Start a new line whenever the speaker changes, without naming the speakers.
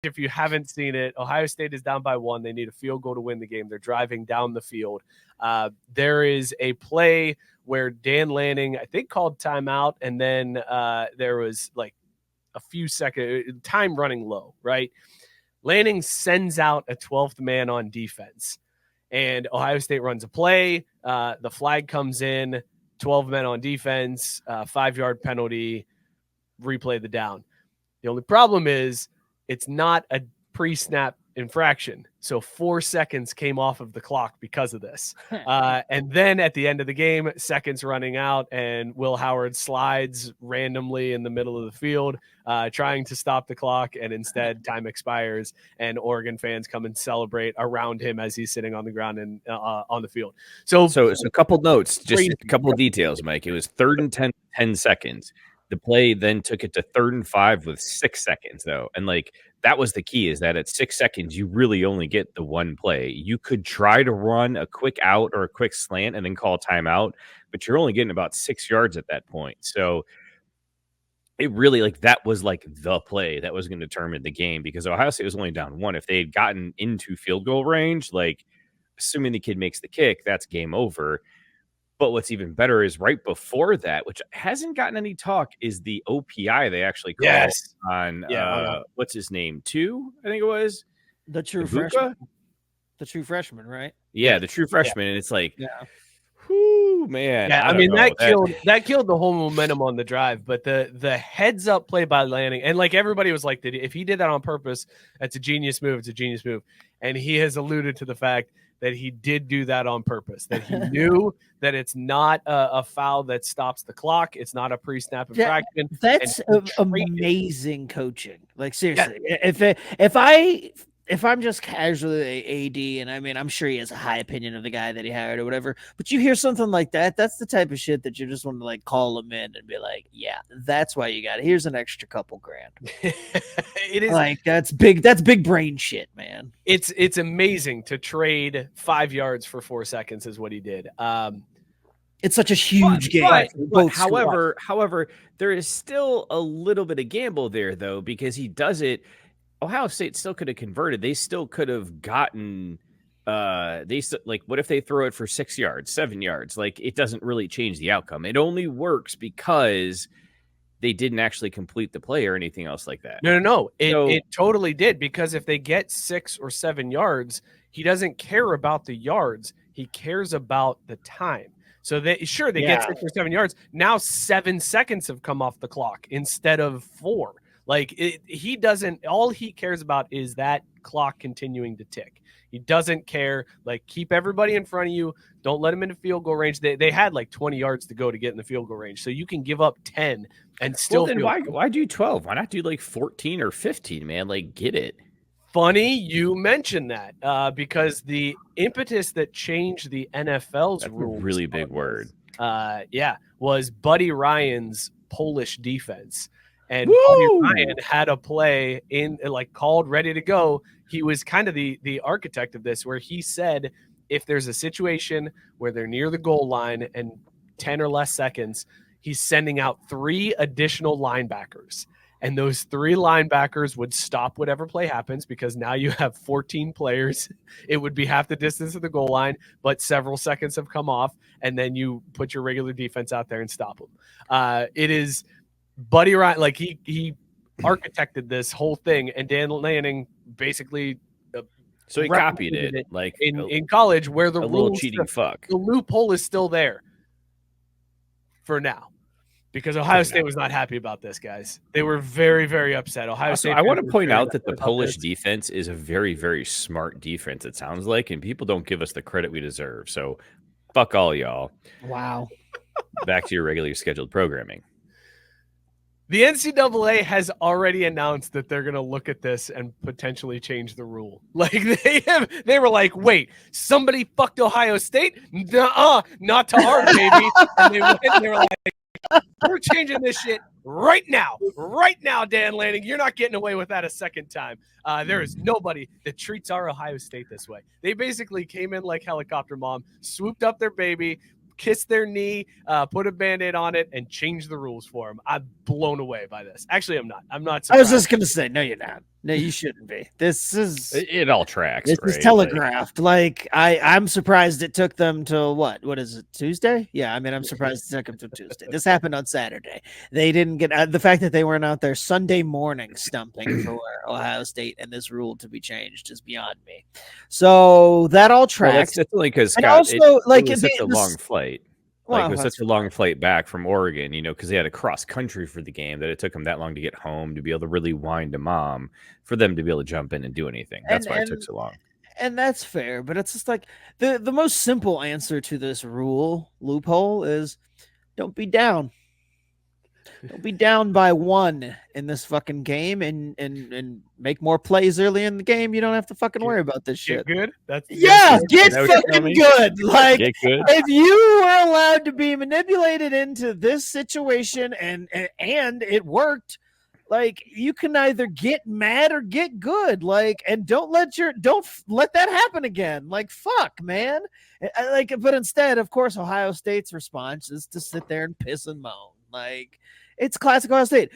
if you haven't seen it, Ohio State is down by 1. They need a field goal to win the game. They're driving down the field. There is a play where Dan Lanning, I think, called timeout, and then there was like a few seconds, time running low, right? Lanning sends out a 12th man on defense, and Ohio State runs a play. The flag comes in, 12 men on defense, 5-yard penalty, replay the down. The only problem is it's not a pre-snap infraction. So 4 seconds came off of the clock because of this. And then at the end of the game, seconds running out, and Will Howard slides randomly in the middle of the field, trying to stop the clock, and instead time expires, and Oregon fans come and celebrate around him as he's sitting on the ground and on the field. So
a couple notes, just a couple of details, Mike. It was 3rd and 10 seconds. The play then took it to 3rd and 5 with 6 seconds, though. And like that was the key, is that at 6 seconds, you really only get the one play. You could try to run a quick out or a quick slant and then call timeout, but you're only getting about 6 yards at that point. So it really, like, that was like the play that was going to determine the game, because Ohio State was only down 1. If they had gotten into field goal range, like assuming the kid makes the kick, that's game over. But what's even better is right before that, which hasn't gotten any talk, is the OPI they actually called on what's his name? 2, I think it was.
The true freshman. The true freshman, right?
Yeah, the true freshman. And it's like, whoo, man.
Yeah, I mean, that killed the whole momentum on the drive. But the heads up play by Lanning, and like everybody was like, if he did that on purpose, that's a genius move. It's a genius move. And he has alluded to the fact that he did do that on purpose, that he knew that it's not a foul that stops the clock. It's not a pre-snap infraction.
That's amazing coaching. Like, seriously, if I'm just casually AD, and I mean, I'm sure he has a high opinion of the guy that he hired or whatever, but you hear something like that, that's the type of shit that you just want to like call him in and be like, yeah, that's why you got it. Here's an extra couple grand. It is like, that's big brain shit, man.
It's amazing to trade 5 yards for 4 seconds is what he did.
It's such a huge game.
But however, there is still a little bit of gamble there, though, because he does it. Ohio State still could have converted. They still could have gotten. What if they throw it for 6 yards, 7 yards? Like, it doesn't really change the outcome. It only works because they didn't actually complete the play or anything else like that.
No. It totally did, because if they get 6 or 7 yards, he doesn't care about the yards. He cares about the time. So they get 6 or 7 yards. Now 7 seconds have come off the clock instead of 4. Like, he doesn't, all he cares about is that clock continuing to tick. He doesn't care. Like, keep everybody in front of you. Don't let them into field goal range. They had like 20 yards to go to get in the field goal range. So you can give up 10 and still.
Well, then why do 12? Why not do like 14 or 15, man? Like, get it.
Funny you mentioned that, because the impetus that changed the NFL's rules.
A really big word.
Was Buddy Ryan's Polish defense. And Buddy Ryan had a play in, like, called, ready to go. He was kind of the architect of this, where he said, if there's a situation where they're near the goal line and 10 or less seconds, he's sending out 3 additional linebackers. And those 3 linebackers would stop whatever play happens, because now you have 14 players. It would be half the distance of the goal line, but several seconds have come off, and then you put your regular defense out there and stop them. It is Buddy Ryan, like he architected this whole thing, and Dan Lanning basically
so he copied it like
in college, where the
little cheating fuck.
The loophole is still there for now, because Ohio State was not happy about this, guys. They were very, very upset. Ohio State.
I want to point out that the Polish defense is a very, very smart defense, it sounds like, and people don't give us the credit we deserve. So fuck all y'all.
Wow. Back
to your regularly scheduled programming.
The NCAA has already announced that they're going to look at this and potentially change the rule. Like, they were like, wait, somebody fucked Ohio State? Nuh-uh, not to our baby. And they were like, we're changing this shit right now, Dan Lanning. You're not getting away with that a second time. There is nobody that treats our Ohio State this way. They basically came in like helicopter mom, swooped up their baby, kissed their knee, put a Band-Aid on it, and changed the rules for them. I'm blown away by this. Actually, I'm not. I'm not surprised.
I was just going to say, no, you're not. No, you shouldn't be. This is
It all tracks.
This
right?
is telegraphed. Like I'm surprised it took them till what? What is it? Tuesday? Yeah, I mean, I'm surprised it took them till Tuesday. This happened on Saturday. They didn't get the fact that they weren't out there Sunday morning stumping for Ohio State and this rule to be changed is beyond me. So that all tracks.
Well, that's only because
and also like
it was such a long flight. Like it was such a long flight back from Oregon, because they had to cross country for the game that it took them that long to get home to be able to really wind to mom for them to be able to jump in and do anything. That's why it took so long.
And that's fair, but it's just like the most simple answer to this loophole is don't be down. Don't be down by 1 in this fucking game and make more plays early in the game. You don't have to fucking worry about this shit.
Get good?
Get fucking good. Like,
get good.
If you were allowed to be manipulated into this situation and it worked, like, you can either get mad or get good. Like, and don't let that happen again. Like, fuck, man. But instead, of course, Ohio State's response is to sit there and piss and moan. Like, it's classic Ohio State.